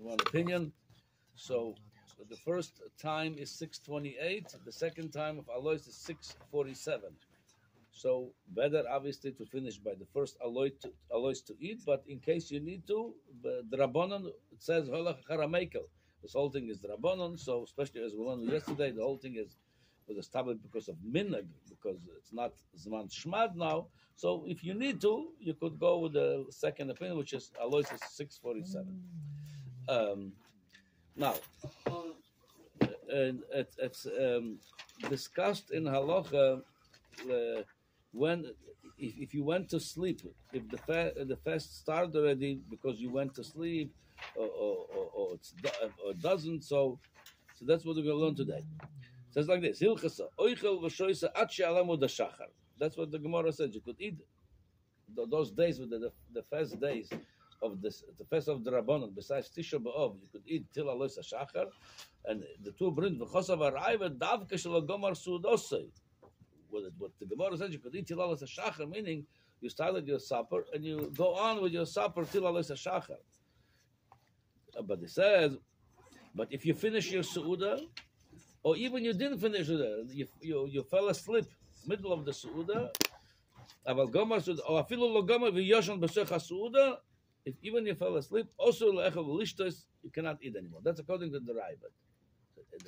one opinion. So the first time is 6:28. The second time of Alois is 6:47. So better, obviously, to finish by the first Alois to eat. But in case you need to, the Rabbanon, it says Halacha Shiur. This whole thing is the Rabbanon. So especially as we learned yesterday, the whole thing was established because of minhag, because it's not Zman Shmad now. So if you need to, you could go with the second opinion, which is Alois is 6:47. Now, it's discussed in Halacha when if you went to sleep, if the fast started already because you went to sleep, or it doesn't, so that's what we're going to learn today. It says like this: hilchos oichel v'shoisa ad she'alamu dashachar. That's what the Gemara says. You could eat those days with the first days of this, the fast of the Rabbanon, besides Tisha B'Av, you could eat till Alois HaShachar, and the two bring v'chosav arayva davke shelo gomar suudosei. What the Gemara says, you could eat till Alois HaShachar, meaning you started your supper and you go on with your supper till Alois HaShachar. But it says, but if you finish your Su'udah, or even you didn't finish it, you fell asleep middle of the Su'udah, aval gomar su'udah, or afilu lo gomar v'yoshan b'sech ha'su'udah, if even you fell asleep, also le'echav lishtos, you cannot eat anymore. That's according to the Raivat.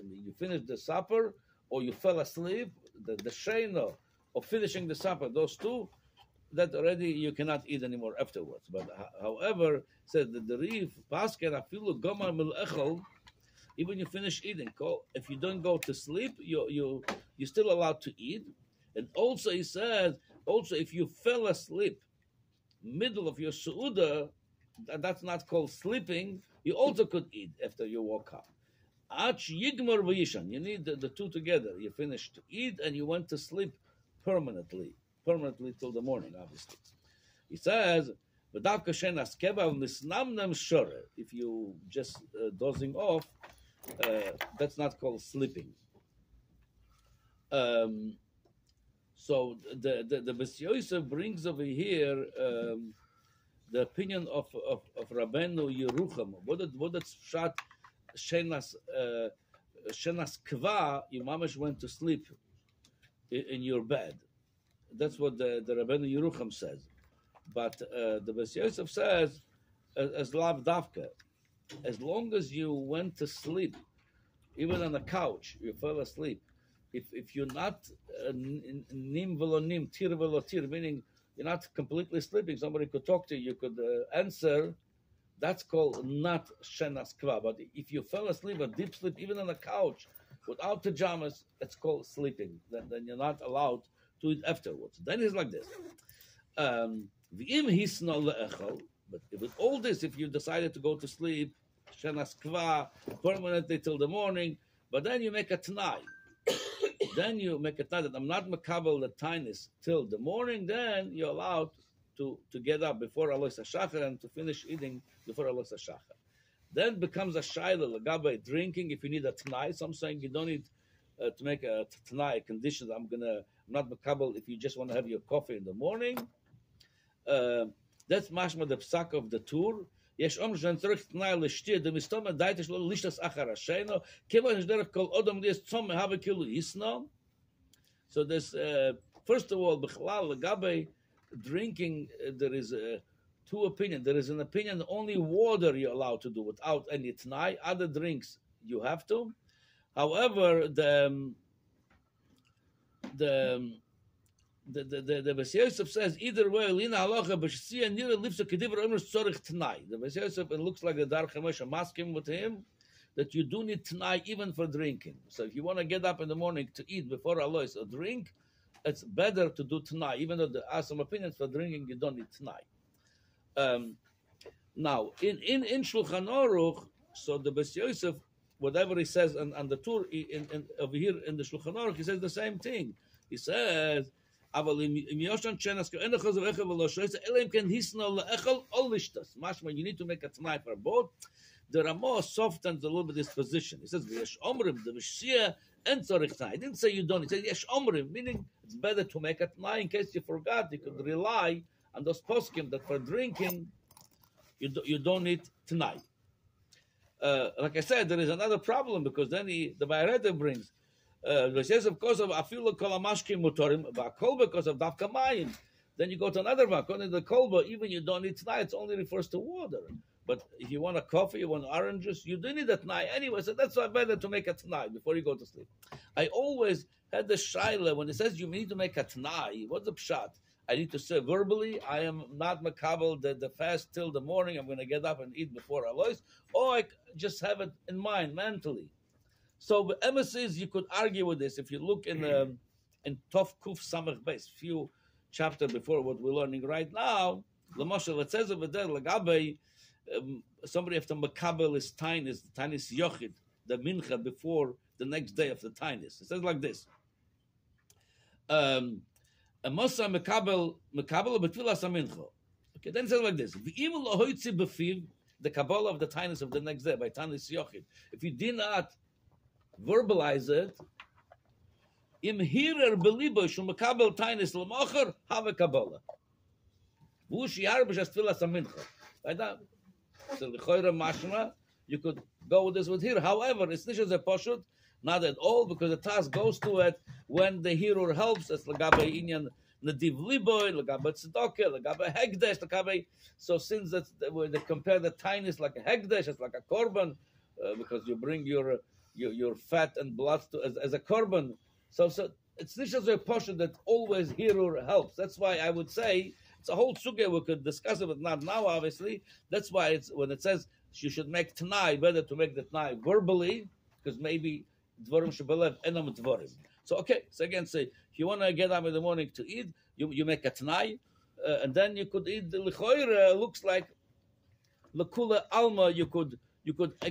You finish the supper, or you fell asleep, the sheino of finishing the supper, those two, that already you cannot eat anymore afterwards. But however, said that the Rif, Pasken, afilu gomar mil'echel, even you finish eating, if you don't go to sleep, you're still allowed to eat. And also he says, also if you fell asleep middle of your su'udah, that's not called sleeping, you also could eat after you woke up. Ach yigmar v'yishan, you need the two together. You finished to eat and you went to sleep permanently till the morning, obviously. He says, if you just dozing off, that's not called sleeping. So the Beis Yosef brings over here the opinion of Rabbeinu Yerucham. What that's shot shenas kva, you mamash went to sleep in your bed. That's what the Rabbeinu Yerucham says. But the Beis Yosef says, as lav davka, as long as you went to sleep, even on the couch, you fell asleep. If you're not nim velo nim, tir velo tir, meaning you're not completely sleeping, somebody could talk to you, you could answer, that's called not shenas kva. But if you fell asleep, a deep sleep, even on the couch, without pajamas, it's called sleeping. Then you're not allowed to eat afterwards. Then it's like this. V'im hisna le'echel, but with all this, if you decided to go to sleep, shenas kva, permanently till the morning, but then you make a t'nai. Then you make a t'nai that I'm not makabel the tainis till the morning, then you're allowed to get up before Alois HaShachar and to finish eating before Alois HaShachar. Then becomes a shayla l'gabe drinking if you need a t'nai. Some saying you don't need to make a t'nai condition. I'm not makabel if you just want to have your coffee in the morning. That's mashma the psak of the tour. Yesh om shen tzorich t'nai l'shtir the mistoma daitish lo lishtas achar hasheno keva nishderech kol odom lies tzom mehave kilu yisno. So there's first of all b'chlal l'gabe drinking. There is two opinions. There is an opinion only water you're allowed to do without any t'nai. Other drinks you have to. However, the Beis Yosef says either way. Lina halacha b'shia nira lifsa kediver omer tzorich t'nai. The Beis Yosef, it looks like the Dar Chamesh masking with him that you do need t'nai even for drinking. So if you want to get up in the morning to eat before Alois or drink, it's better to do t'nai. Even though there are some opinions for drinking, you don't need t'nai. Now in Shulchan Aruch, so the Beis Yosef, whatever he says on the tour over here in the Shulchan Aruch, he says the same thing. He says, "Mashma, you need to make a t'nai for both." The Ramah softens a little bit this position. He says, "V'yesh omrim the v'shia and tzorich t'nai." He didn't say you don't. He said, "Yesh omrim," meaning it's better to make a t'nai in case you forgot. You could rely on those poskim that for drinking you don't need t'nai. like I said, there is another problem because then the Bayareta brings. He says, of course, of afilu kolamashkim mutorim, kol because of dafka mayim. Then you go to another one. According to the kolba, even you don't need tonight. It only refers to water. But if you want a coffee, you want orange juice, you do need a tonight anyway. So that's why better to make a tonight before you go to sleep. I always had the shaila when it says you need to make a tonight. What's the pshat? I need to say verbally, I am not makabel the fast till the morning. I'm going to get up and eat before Alois, or I just have it in mind mentally. So the emissaries, you could argue with this. If you look in Tov Kuf Samach Beis, few chapters before what we're learning right now, L'moshel, it says over there, Lagabe, somebody after Makabel is Tainis Yochid, the Mincha before the next day of the Tainis. It says like this. A Mosa Makabel Betfilas Mincha. Okay, then it says like this. V'im lo hoitzi befiv, the Kabbalah of the Tainis of the next day, by Tainis Yochid. If you did not verbalize it, im hirer belibo shum makabel tainis l'mocher have a kabbalah. Vu shiar b'shas tfilas amincha. Right now, so l'choira mashma, you could go with this with here. However, it's not as a poshut, not at all, because the task goes to it when the hero helps. It's l'gabe inyan nadiv liboy, l'gabe tzedakah, l'gabe hegdesh, l'gabe. So since that's they compare the tainis like a hegdesh, it's like a korban, because you bring your fat and blood as a korban. So it's not just a portion that always hero helps. That's why I would say it's a whole sugya we could discuss it, but not now, obviously. That's why it's when it says you should make t'nai, better to make the t'nai verbally, because maybe dvorim shebelev enam dvorim. So okay, so again, say if you want to get up in the morning to eat, you make a t'nai, and then you could eat the l'choira. Looks like l'kula alma. You could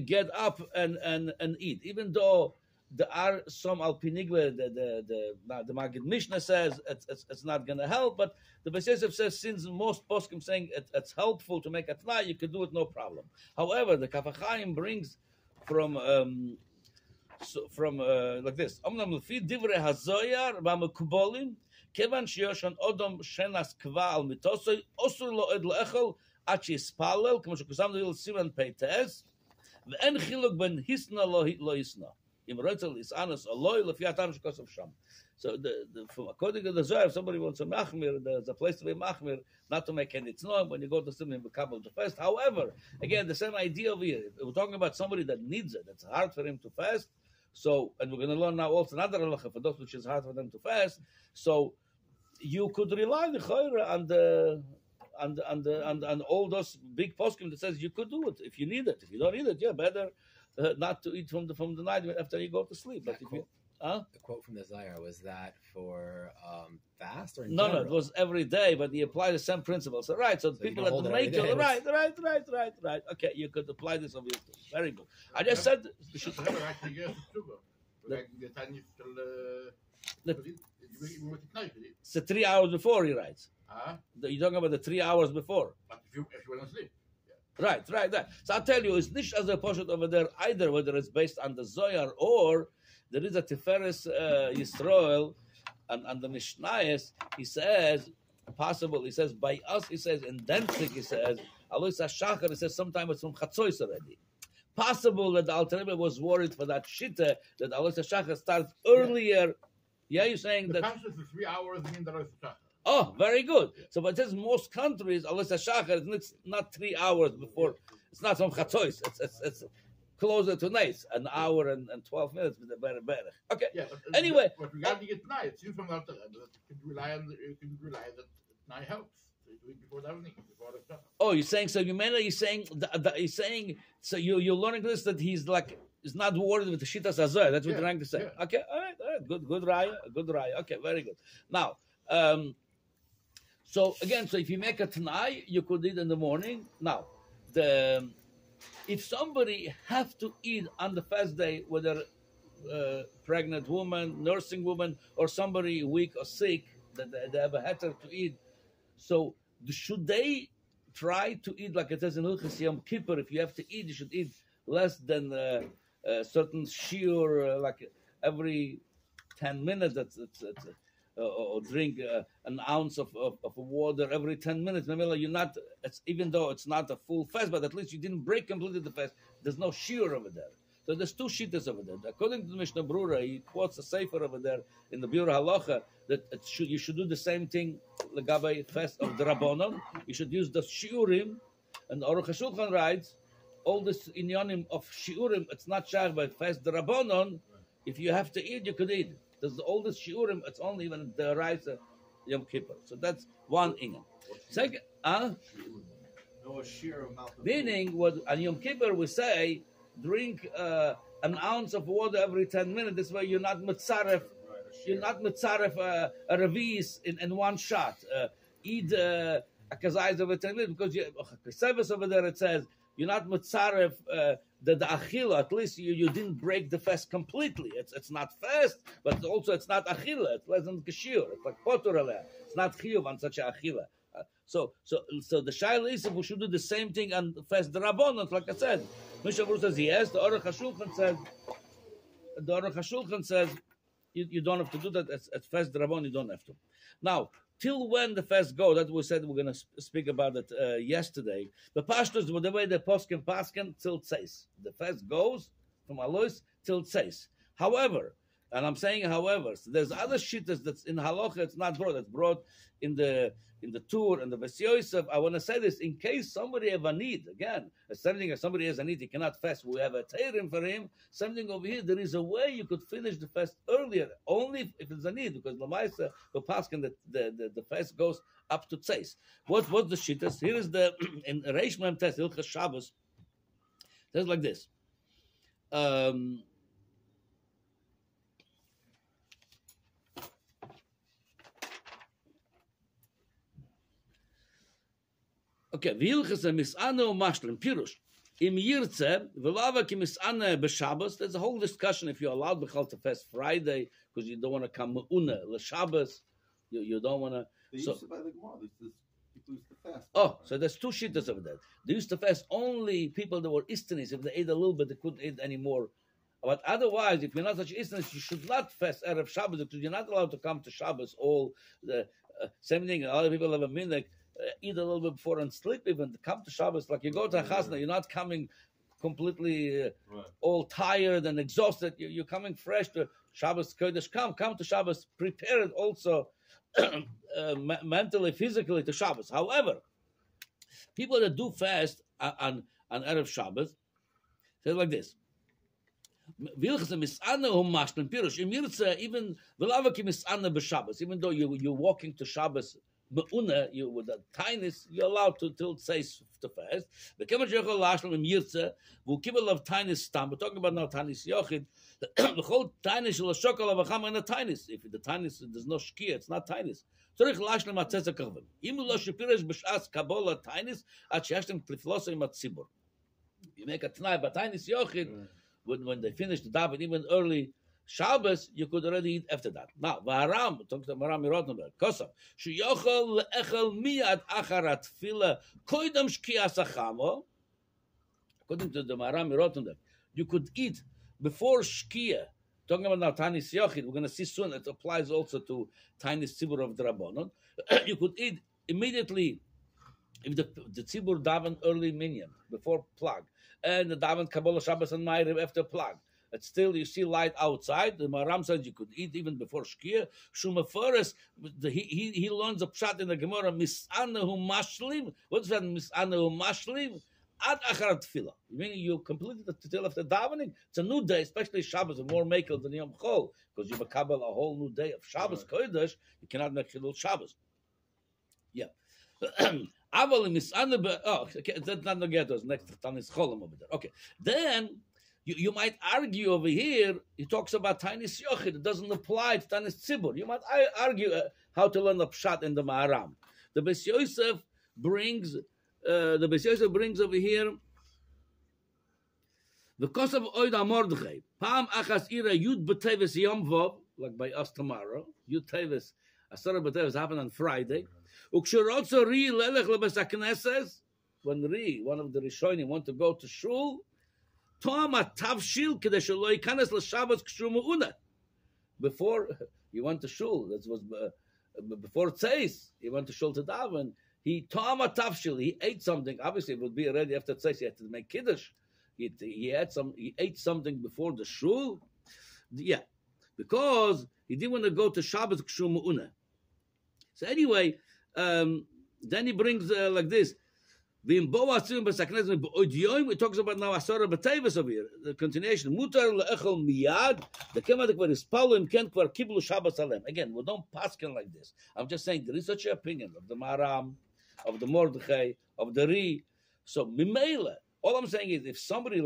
get up and eat, even though there are some alpinigle. The Maggid Mishnah says it's not going to help, but the Beis Yosef says since most poskim saying it's helpful to make a t'nai, you can do it no problem. However, the Kaf HaChaim brings from like this: Omnam lefi divrei hazoyar b'mekubolim kevan sheyoshan odom shenas kva al mitosoi osur lo ed leechol ad shispalel k'mo shekuzam d'il sivan bteves. ואין חילוק בין היסנה לא היסנה. אם רצל יסענס או לא, לפי הטעם שכוסף שם. So according to the Zohar, if somebody wants a machmir, there's a place to be machmir, not to make any tznoim when you go to sleep in the Kabbalah to fast. However, again, the same idea over here. We're talking about somebody that needs it. It's hard for him to fast. So, and we're going to learn now also another halacha for those which is hard for them to fast. So, you could rely on the and all those big poskim that says you could do it if you need it. If you don't need it, yeah, better not to eat from the night after you go to sleep. But if the quote from the Zohar, was that for fast or no, it was every day, but he applied the same principle. So right, so people at the maker, right. Okay, you could apply this on you. Very good. I just said so 3 hours before he writes. You're talking about the 3 hours before. But if you want to sleep. Right. So I'll tell you, it's nicht as a poshut over there either, whether it's based on the Zohar or there is a Tiferes Yisrael and the Mishnayos. He says, possible, he says, by us, he says, in Danzig, he says, Alois HaShachar, he says, sometimes it's from Chatzois already. Possible that the Alter Rebbe was worried for that shitta, that Alois HaShachar starts earlier. Yeah, you're saying that... The for 3 hours in the Alois HaShachar. Oh, very good. So, but it says most countries, Alois HaShachar, it's not 3 hours before. It's not from Chatzois. It's closer to night, an hour and 12 minutes with the better. Okay. Yeah, anyway, but regarding it tonight, it seems from the Alter Rebbe that you can rely that tonight helps. So you do it before davening, before the Shachar. Oh, you're saying so? He's saying so. You're learning this that he's not worried with the Shitas Hazor. That's what you're trying to say. Yeah. Okay, all right. Good raya. Okay, very good. Now. So again, if you make a t'nai, you could eat in the morning. Now, if somebody have to eat on the fast day, whether pregnant woman, nursing woman, or somebody weak or sick, that they have a heter to eat, so should they try to eat like it says in hilchos Yom Kippur? If you have to eat, you should eat less than a certain shiur, like every 10 minutes. or drink an ounce of water every 10 minutes. You're not. It's, even though it's not a full fast, but at least you didn't break completely the fast. There's no shiur over there. So there's two shittas over there. According to the Mishnah Brura, he quotes a sefer over there in the Biur Halacha that you should do the same thing legabe fast of the Rabbanon. You should use the shiurim, and Aruch HaShulchan writes all this inyanim of shiurim. It's not shach, but fast the Rabbanon. If you have to eat, you could eat. There's all this shiurim. It's only even the rice Yom Kippur. So that's one inyan. Second, meaning what on Yom Kippur we say, drink an ounce of water every 10 minutes. This way you're not mitzaref. You're not mitzaref a revis in one shot. Eat a kazayis over 10 minutes because shsbbos over there it says you're not mitzaref the achila. At least you didn't break the fast completely. It's not fast, but also it's not achila. It's less than kashir. It's like potur aleh. It's not chiyuv on such a achila. So the shaila is if we should do the same thing and fast the rabbanon, like I said. Mishnah Berurah says yes. The Aruch HaShulchan says you don't have to do that. At fast the rabbanon you don't have to. Now, till when the fast goes? That we said we're going to speak about it yesterday. The pashtus, the way the paskin till tzeis. The fast goes from alois till tzeis. However, and I'm saying however, so there's other shittas that's in halacha. It's not brought. It's brought in the Tur and the Bes Yosef. I want to say this in case somebody have a need. Again, something if somebody has a need, he cannot fast. We have a teirim for him. Something over here. There is a way you could finish the fast earlier, only if it's a need, because Lamaisa the paskin the fast goes up to tzeis. What's the shittas? Here is the in Reish Mem Tes hilchos shsbbos. Says like this. Okay, hilchos mis'ana u'mashlim pirush im yirtze v'lava ki mis'ana b'Shabbos. There's a whole discussion if you're allowed to fast Friday because you don't want to come me'una l'Shabbos. You don't want to. They used to buy the Gemara. People used to fast. Oh, so there's two shittas over there. They used to fast only people that were istanis. If they ate a little bit, they couldn't eat anymore. But otherwise, if you're not such istanis, you should not fast erev Shabbos because you're not allowed to come to Shabbos. All the same thing. A lot of people have a minhag. Eat a little bit before and sleep even. Come to Shabbos, like you go to a chasna, you're not coming completely all tired and exhausted. You're coming fresh to Shabbos Kodesh. Come to Shabbos prepared also mentally, physically to Shabbos. However, people that do fast on erev Shabbos say like this. Even though you're walking to Shabbos me'una, you with the tinus, you're allowed to till tzeis to fast. The kemer sheyachol lashlam im yirtze, v'u kibel of tinus stam. We're talking about now tinus yochid. The whole tinus shel shokol avacham in a tinus. If the tinus there's no shkia, it's not tinus. Tzorich lashlam atzesa kavim. Imu lo shepirish b'shas kabola tinus at sheyashtem klifloso im atzibur. You make a t'nai, but tinus yochid when they finish the daven even early. Shabbos, you could already eat after that. Now, Vaharam, talk to Maram Rotenberg, Kosav, Sheyochel le'echel miyad acharat tefillah koidam shkias achamo. According to the Maram Rotenberg, you could eat before shkia. Talking about now Tanis Yochid, we're going to see soon. It applies also to Tanis Tzibur of the Rabbanon. You could eat immediately if the Tzibur daven early minyan before plag, and the daven Kabbalah Shabbos and Ma'ariv after plag. It's still, you see light outside. The Maram says you could eat even before Shkia. Shumaforis, he learns a pshat in the Gemara, Mis'anahu mashlim. What's that, Mis'anahu mashlim? Ad acharat tefillah. Meaning you completed the tefillah after davening. It's a new day, especially Shabbos, more makel than Yom Chol, because you makabel a whole new day of Shabbos Kodesh. You cannot make Chilul Shabbos. Yeah. Aval Mis'anahu, okay, that's not the ghettos, next to Tanis Cholam over there. Okay. Then, you might argue over here, he talks about Tanis Yochid, it doesn't apply to Tanis Tzibur. You might argue how to learn the Pshat in the Maharam. The Bes Yosef brings over here, because of Oida Mordechai, Pam Achas Ira Yud bteves Yom Vov, like by us tomorrow, Yud Teves, asara bteves happened on Friday. Ukshirotzo Ri Lelech Lebes HaKnesses, when one of the Rishonim, want to go to Shul, before He went to shul. That was before Tzeis. He went to shul to daven. He tama tafshil. He ate something. Obviously, it would be already after Tzeis. He had to make kiddush. He ate something before the shul. Yeah, because he didn't want to go to Shabbos k'shul mu'una. So anyway, then he brings like this. He talks about now asara bteves over here. The continuation. Mutar le'echol miyad. The kemadik where is Paulim ken kvar kiblu Shabbos alem. Again, we don't paskin like this. I'm just saying there is such an opinion of the Maram, of the Mordechai, of the Ri. So mimela. All I'm saying is, if somebody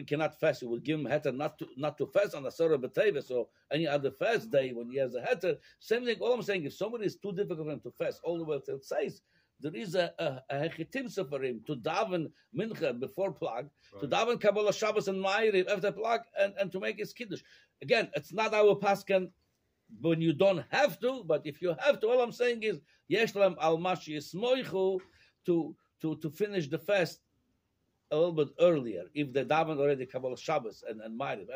cannot fast, you will give him heter not to fast on asara bteves or any other fast day when he has a heter. Same thing. All I'm saying, if somebody is too difficult for him to fast all the way till it says, there is a hechitimsa for him to daven mincha before plag, to daven Kabbalah Shabbos and Ma'ariv after plag, and to make his kiddush. Again, it's not our paskan when you don't have to, but if you have to, all I'm saying is yeshlam al mashi yismoichu to finish the fast a little bit earlier if they daven already Kabbalah Shabbos and Ma'ariv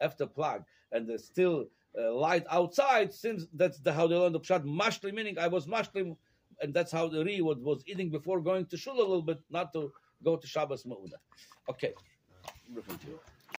after plag, and there's still light outside. Since that's how they learn the pshat mashlim, meaning I was mashlim. And that's how the Ri was eating before going to shul a little bit, not to go to Shabbos Ma'uda. Okay.